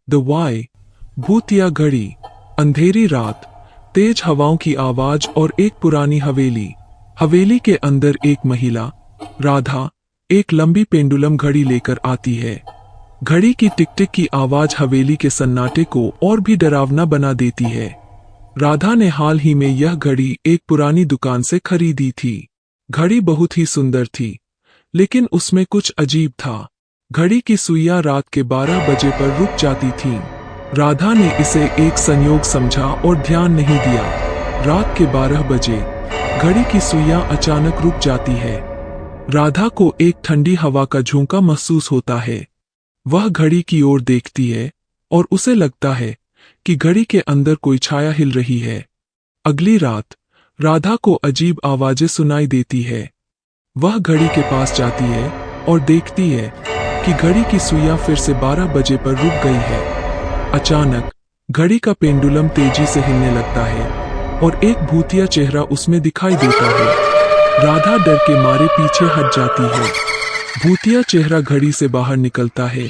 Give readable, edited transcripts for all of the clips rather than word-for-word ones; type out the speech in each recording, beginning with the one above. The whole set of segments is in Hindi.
द वाई, भूतिया घड़ी, अंधेरी रात, तेज हवाओं की आवाज और एक पुरानी हवेली। हवेली के अंदर एक महिला, राधा, एक लंबी पेंडुलम घड़ी लेकर आती है। घड़ी की टिक टिक की आवाज हवेली के सन्नाटे को और भी डरावना बना देती है। राधा ने हाल ही में यह घड़ी एक पुरानी दुकान से खरीदी थी। घड़ी बहुत ही सुंदर थी, लेकिन उसमें कुछ अजीब था। घड़ी की सुइयां रात के 12 बजे पर रुक जाती थीं। राधा ने इसे एक संयोग समझा और ध्यान नहीं दिया। रात के 12 बजे घड़ी की सुइयां अचानक रुक जाती है। राधा को एक ठंडी हवा का झोंका महसूस होता है। वह घड़ी की ओर देखती है और उसे लगता है कि घड़ी के अंदर कोई छाया हिल रही है। अगली रात राधा को अजीब आवाजें सुनाई देती है। वह घड़ी के पास जाती है और देखती है कि घड़ी की सुइयां फिर से 12 बजे पर रुक गई है। अचानक घड़ी का पेंडुलम तेजी से हिलने लगता है और एक भूतिया चेहरा उसमें दिखाई देता है। राधा डर के मारे पीछे हट जाती है। भूतिया चेहरा घड़ी से बाहर निकलता है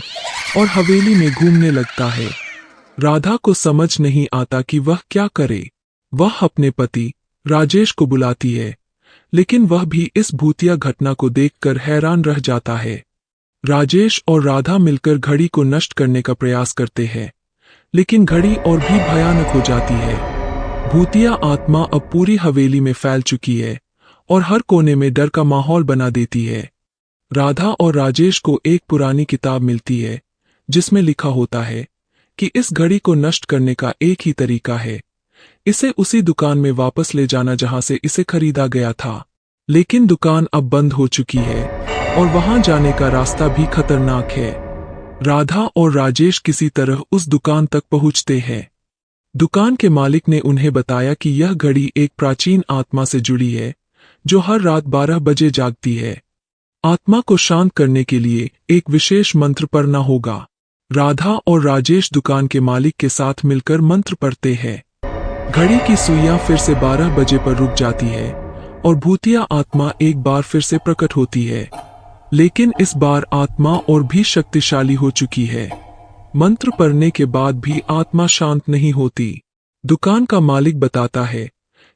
और हवेली में घूमने लगता है। राधा को समझ नहीं आता कि वह क्या करे। वह अपने पति राजेश को बुलाती है, लेकिन वह भी इस भूतिया घटना को देखकर हैरान रह जाता है। राजेश और राधा मिलकर घड़ी को नष्ट करने का प्रयास करते हैं, लेकिन घड़ी और भी भयानक हो जाती है। भूतिया आत्मा अब पूरी हवेली में फैल चुकी है और हर कोने में डर का माहौल बना देती है। राधा और राजेश को एक पुरानी किताब मिलती है, जिसमें लिखा होता है कि इस घड़ी को नष्ट करने का एक ही तरीका है, इसे उसी दुकान में वापस ले जाना जहां से इसे खरीदा गया था। लेकिन दुकान अब बंद हो चुकी है और वहां जाने का रास्ता भी खतरनाक है। राधा और राजेश किसी तरह उस दुकान तक पहुंचते हैं। दुकान के मालिक ने उन्हें बताया कि यह घड़ी एक प्राचीन आत्मा से जुड़ी है, जो हर रात 12 बजे जागती है। आत्मा को शांत करने के लिए एक विशेष मंत्र पढ़ना होगा। राधा और राजेश दुकान के मालिक के साथ मिलकर मंत्र पढ़ते हैं। घड़ी की सुइयां फिर से 12 बजे पर रुक जाती है और भूतिया आत्मा एक बार फिर से प्रकट होती है, लेकिन इस बार आत्मा और भी शक्तिशाली हो चुकी है। मंत्र पढ़ने के बाद भी आत्मा शांत नहीं होती। दुकान का मालिक बताता है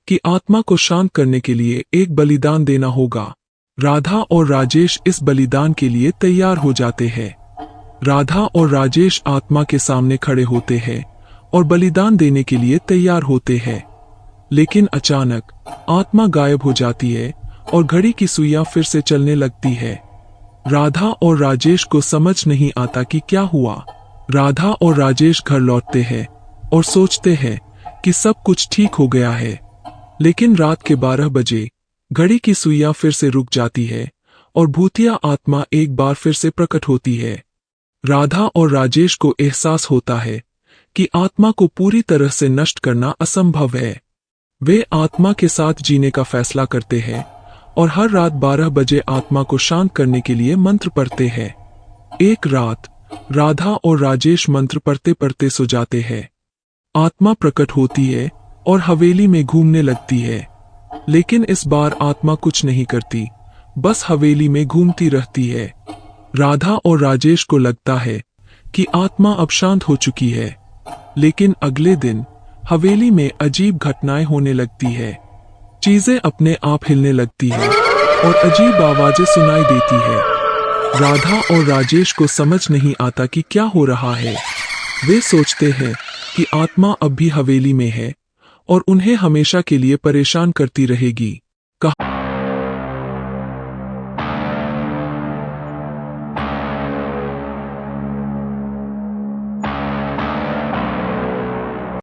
कि आत्मा को शांत करने के लिए एक बलिदान देना होगा। राधा और राजेश इस बलिदान के लिए तैयार हो जाते हैं। राधा और राजेश आत्मा के सामने खड़े होते हैं और बलिदान देने के लिए तैयार होते हैं, लेकिन अचानक आत्मा गायब हो जाती है और घड़ी की सुइयां फिर से चलने लगती है। राधा और राजेश को समझ नहीं आता कि क्या हुआ। राधा और राजेश घर लौटते हैं और सोचते हैं कि सब कुछ ठीक हो गया है, लेकिन रात के 12 बजे घड़ी की सुइयां फिर से रुक जाती है और भूतिया आत्मा एक बार फिर से प्रकट होती है। राधा और राजेश को एहसास होता है कि आत्मा को पूरी तरह से नष्ट करना असंभव है। वे आत्मा के साथ जीने का फैसला करते हैं और हर रात 12 बजे आत्मा को शांत करने के लिए मंत्र पढ़ते हैं। एक रात राधा और राजेश मंत्र पढ़ते पढ़ते सो जाते हैं। आत्मा प्रकट होती है और हवेली में घूमने लगती है, लेकिन इस बार आत्मा कुछ नहीं करती, बस हवेली में घूमती रहती है। राधा और राजेश को लगता है कि आत्मा अब शांत हो चुकी है, लेकिन अगले दिन हवेली में अजीब घटनाएं होने लगती है। चीजें अपने आप हिलने लगती है और अजीब आवाजें सुनाई देती है। राधा और राजेश को समझ नहीं आता कि क्या हो रहा है। वे सोचते हैं कि आत्मा अब भी हवेली में है और उन्हें हमेशा के लिए परेशान करती रहेगी।